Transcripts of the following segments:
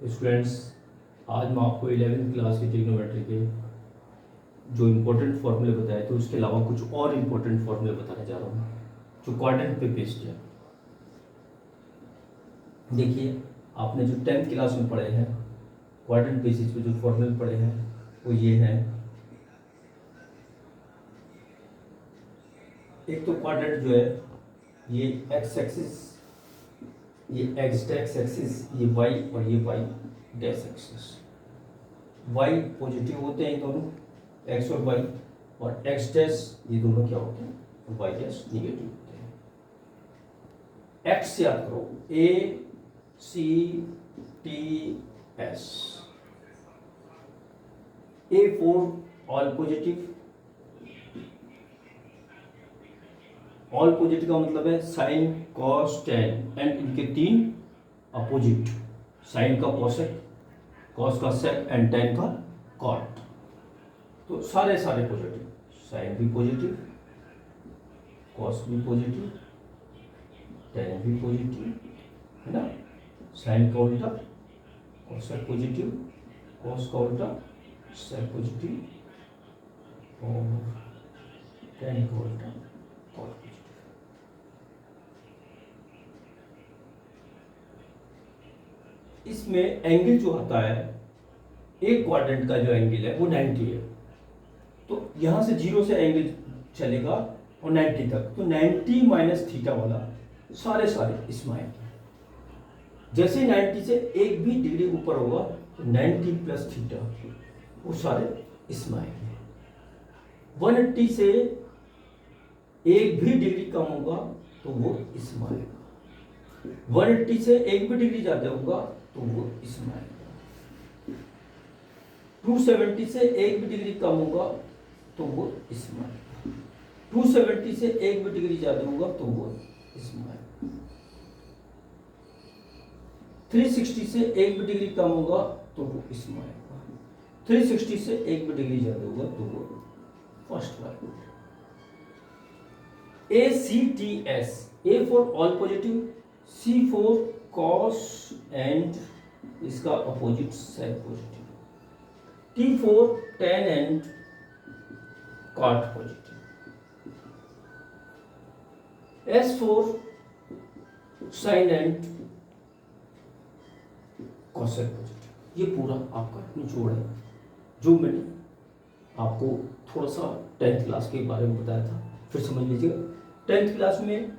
Students, आज मैं आपको 11वीं क्लास की ट्रिग्नोमेट्री के जो इम्पोर्टेंट फॉर्मूले बताए थे उसके अलावा कुछ और इम्पोर्टेंट फॉर्मूले बताने जा रहा हूँ जो क्वाड्रेंट पे बेस्ड है। देखिए, आपने जो 10th क्लास में पढ़े हैं क्वाड्रेंट बेसिस पे जो फॉर्मूले पढ़े हैं वो ये हैं। एक तो क्वाड्रेंट जो है ये एक्स एक्सिस, ये एक्स डैश एक्सिस, ये वाई और ये Y dash axis. Y positive होते हैं दोनों, एक्स और वाई, और एक्स डैश ये दोनों क्या होते हैं, वाई डैश निगेटिव होते हैं। एक्स याद करो, A C T S. A for all positive, all positive का मतलब है साइन कॉस टेन एंड इनके तीन अपोजिट, साइन का कोसेक, कॉस का सेक एंड टेन का कॉट। तो सारे पॉजिटिव, साइन भी पॉजिटिव, कॉस भी पॉजिटिव, टेन भी पॉजिटिव, है ना। साइन का उल्टा कोसेक पॉजिटिव, कॉस का उल्टा सेक पॉजिटिव और टेन का उल्टा कॉट पॉजिटिव। इसमें एंगल जो आता है, एक क्वाड्रेंट का जो एंगल है वो 90 है। तो यहां से 0 से एंगल चलेगा और 90 तक, तो 90 माइनस थीटा वाला सारे इसमें आएंगे। जैसे 90 से एक भी डिग्री ऊपर होगा तो 90 प्लस थीटा वो सारे इसमें आएंगे। 180 से एक भी डिग्री कम होगा तो वो इसमें आएगा। 180 से एक भी डिग्री ज्यादा होगा तो वो इसमें आएगा। 270 से एक भी डिग्री कम होगा तो वो इसमें आएगा। 270 से एक भी डिग्री ज्यादा होगा तो वो इसमें आएगा। 360 से एक भी डिग्री कम होगा तो वो इसमें आएगा। 360 से एक भी डिग्री ज्यादा होगा तो वो फर्स्ट वाला। A C T S, A for all positive, C for cos and इसका opposite sec positive, T for tan and cot positive, S for sine and cosec positive. ये पूरा आपका निचोड़ है जो मैंने आपको थोड़ा सा 10th क्लास के बारे में बताया था। फिर समझ लीजिएगा, 10th क्लास में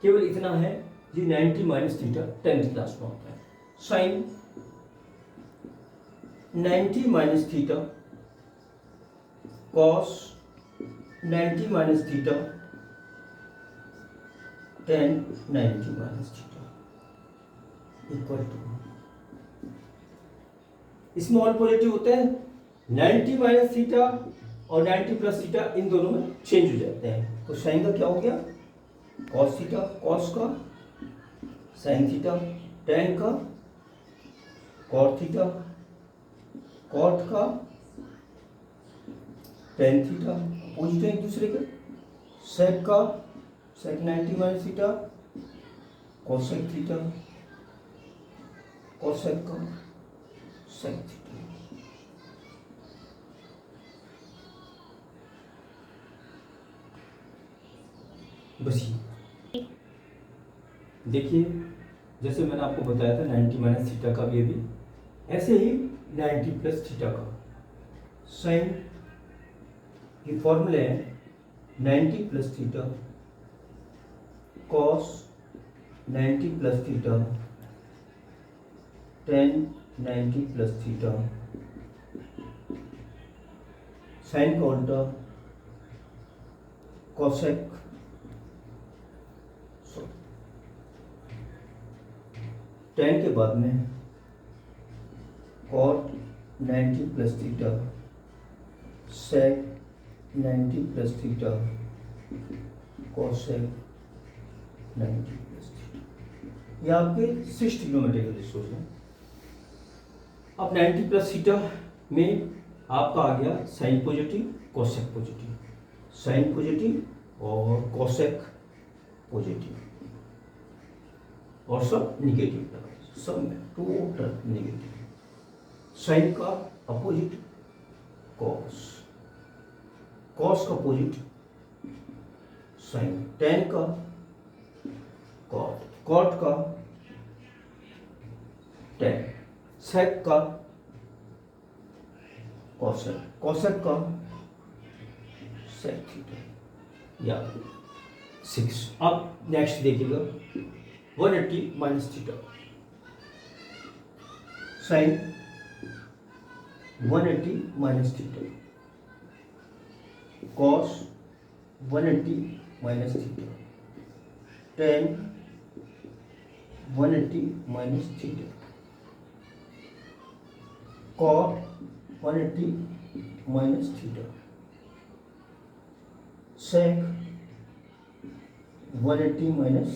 केवल इतना है, ये 90 माइनस थीटा 10th क्लास में होता है। Sine 90 minus theta, cos 90 minus theta, tan 90 minus theta equal to, इसमें ऑल पॉजिटिव होते हैं। 90 माइनस थीटा और 90 प्लस थीटा इन दोनों में चेंज हो जाते हैं। तो साइन का क्या हो गया, कॉस थीटा, कॉस का साइन थीटा, टेन का कॉट थीटा, कॉट का टेन थीटा, अपोजिट है एक दूसरे के। सेक का सेक 90 minus theta, cosec theta, cosec का सेक थीटा। बस ये देखिए, जैसे मैंने आपको बताया था 90 माइनस थीटा का भी, अभी ऐसे ही 90 प्लस थीटा का साइन ये फॉर्मूले हैं। 90 plus theta, cos 90 plus theta, tan 90 plus theta, sine का उल्टा कॉसेक, टेन के बाद में cot 90 plus theta, sec 90 plus theta, cosec 90 plus theta. ये आपके 6 ट्रिग्नोमेट्री के रेशियोज हैं। अब 90 प्लस थीटा में आपका आ गया sine positive, cosec positive, sine positive और कॉसेक पॉजिटिव, और सब निगेटिव, सब में टोटल निगेटिव। साइन का अपोजिट कॉस, कॉस का अपोजिट साइन, टेन का कॉट, कॉट का टेन, सेक का कॉसेक, कॉसेक का सेक थीटा या 6। अब नेक्स्ट देखिएगा 180 minus theta, sine 180 minus theta, cos 180 minus theta, tan 180 minus theta, cot 180 minus theta, sec 180 minus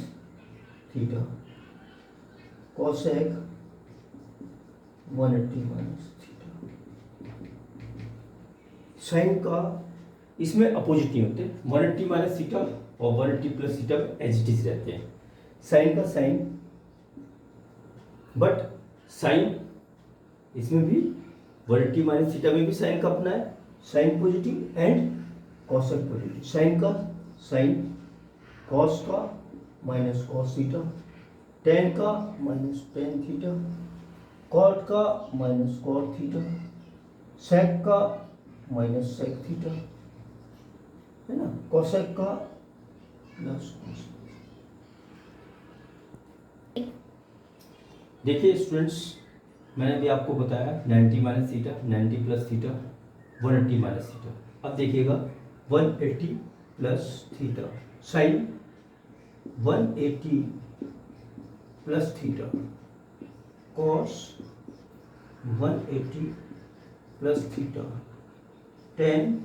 theta, cosec 180 minus theta. Sine का इसमें opposite नहीं होते, 180 माइनस थीटा और 180 plus theta as it is रहते हैं। साइन का sign, but sign इसमें भी 180 माइनस थीटा में भी साइन का अपना है, sine positive and cosec positive. Sine का साइन, कॉस का माइनस कॉस थीटा, टेन का माइनस टेन थीटा, कॉट का माइनस कॉट थीटा, सेक का माइनस सेक थीटा, है ना, कोसेक का प्लस कोसेक। देखिए स्टूडेंट्स, मैंने भी आपको बताया 90 minus theta, 90 plus theta, 180 minus theta. अब देखिएगा 180 plus theta, sine 180 plus theta, cos 180 plus theta, tan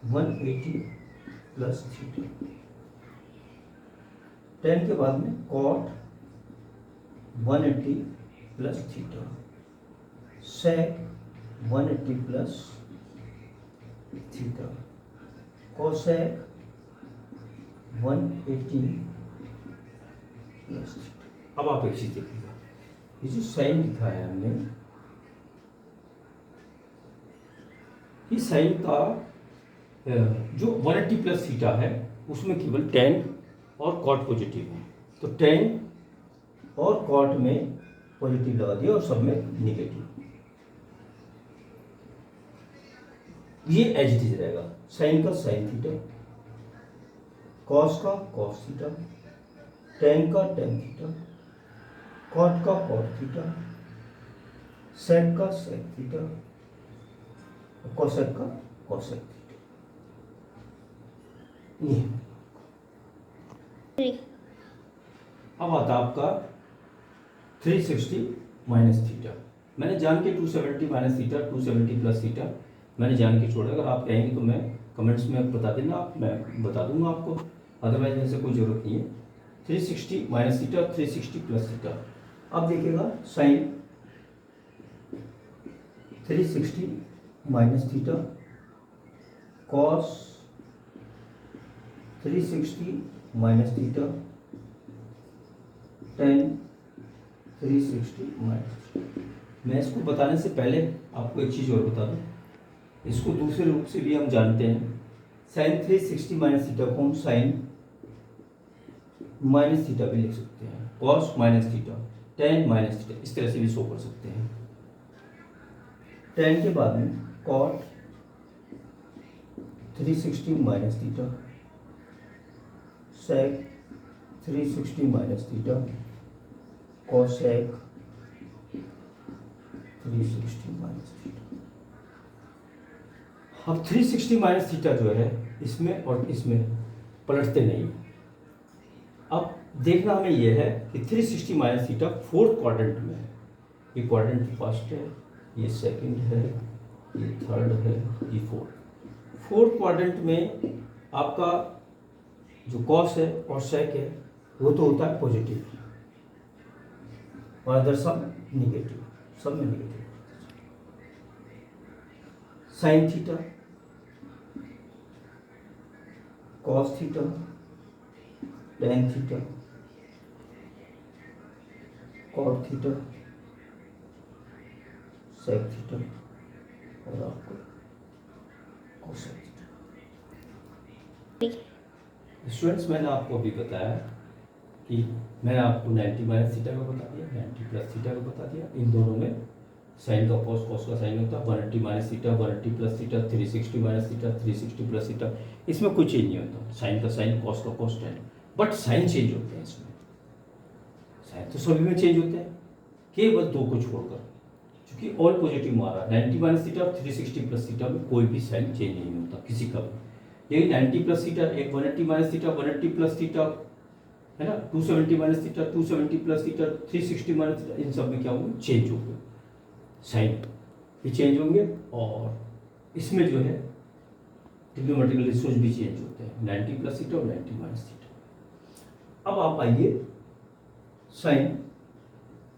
180 plus theta, tan के बाद में cot 180 plus theta, sec 180 plus theta, cosec 180 plus theta. अब आप एक चीज देखिएगा, ये जो साइन लिखा है हमने, इस साइन का जो 180 प्लस थीटा है उसमें केवल टेन और कॉट पॉजिटिव है, तो टेन और कॉट में पॉजिटिव लगा दिया और सब में निगेटिव। ये एज इट इज रहेगा, साइन का साइन थीटा, कॉस का कॉस थीटा, टेन का टेन थीटा, कॉट का कॉट थीटा, सेक का सेक थीटा, कोसेक का कोसेक थीटा। ये अब आता आपका 360 माइनस थीटा। मैंने जान के 270 माइनस थीटा, 270 प्लस थीटा मैंने जान के छोड़ा। अगर आप कहेंगे तो मैं कमेंट्स में बता देना, मैं बता दूंगा आपको, अदरवाइज ऐसे कोई ज़रूरत नहीं है। 360 माइनस थीटा, 360 प्लस थीटा। अब देखिएगा sine 360 minus theta, cos 360 minus theta, tan 360 minus. मैं इसको बताने से पहले आपको एक चीज़ और बता दूं, इसको दूसरे रूप से भी हम जानते हैं। साइन 360 माइनस थीटा को हम साइन माइनस थीटा भी लिख सकते हैं, cos minus theta, ten minus theta, इस तरह से भी शो कर सकते हैं। टेन के बाद में कॉट 360 माइनस थीटा, सेक 360 minus theta, cosec 360 minus theta. अब 360 माइनस थीटा जो है इसमें और इसमें पलटते नहीं। अब देखना हमें यह है कि 360 माइनस थीटा फोर्थ क्वाड्रेंट में है। ये क्वाड्रेंट फर्स्ट है, ये सेकंड है, ये थर्ड है, ये फोर्थ क्वाड्रेंट में आपका जो कॉस है और सेक है वो तो होता है पॉजिटिव और अदर सब निगेटिव, सब में negative. Sine theta, cos theta, tan theta, cot theta, sec theta और आपको कोसेक थीटा। स्टूडेंट्स, मैंने आपको अभी बताया कि मैंने आपको 90 माइनस थीटा का बता दिया, 90 प्लस थीटा का बता दिया। इन दोनों में साइन का कॉस, कॉस का साइन होता है 180 minus theta, 180 plus theta, 360 minus theta, 360 plus theta. इसमें कुछ चेंज नहीं होता, साइन का साइन, कॉस का cos, tan, but sign change होते हैं इसमें। साइन तो सभी में चेंज होते हैं, केवल दो को छोड़कर, क्योंकि ऑल पॉजिटिव मारा। 90 माइनस थीटा और 360 प्लस थीटा में कोई भी साइन चेंज नहीं होता किसी का भी। लेकिन 90 प्लस थीटा, एक 180 माइनस थीटा, 180 प्लस थीटा, है ना, 270 minus theta, 270 plus theta, 360 minus theta, इन सब में क्या होंगे, चेंज होंगे, साइन भी चेंज होंगे। और इसमें जो है ट्रिग्नोमेट्रिकल रेशियोज भी चेंज होते हैं, 90 प्लस थीटा और 90 माइनस थीटा। अब आप आइए साइन,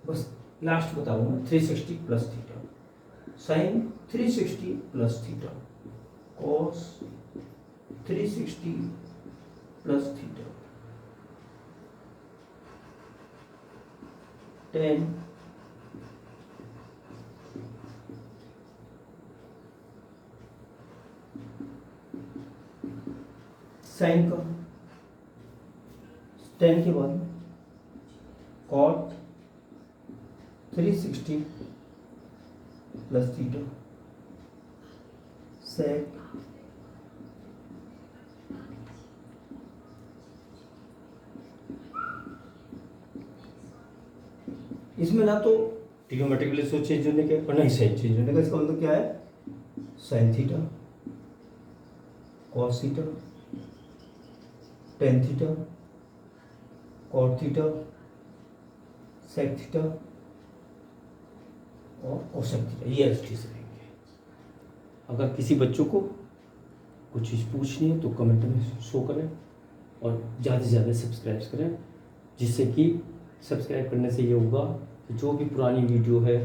बस लास्ट बताऊंगा, 360 plus theta, sine 360 plus theta, cos 360 plus theta, tan sine का, टेन के बाद कॉट 360 प्लस थीटा, सेक इसमें ना तो ट्रिग्नोमेट्रिक रेशियो चेंज होने के और नहीं साइन चेंज होने का। इसका मतलब क्या है, sine theta, cos theta, tan theta, cot theta, sec theta और कोसेक थीटा, ये एसटी से रहेंगे। अगर किसी बच्चों को कुछ चीज़ पूछनी है तो कमेंट में शो करें और ज़्यादा से ज़्यादा सब्सक्राइब करें, जिससे कि सब्सक्राइब करने से ये होगा कि जो भी पुरानी वीडियो है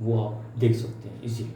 वो आप देख सकते हैं इजीली।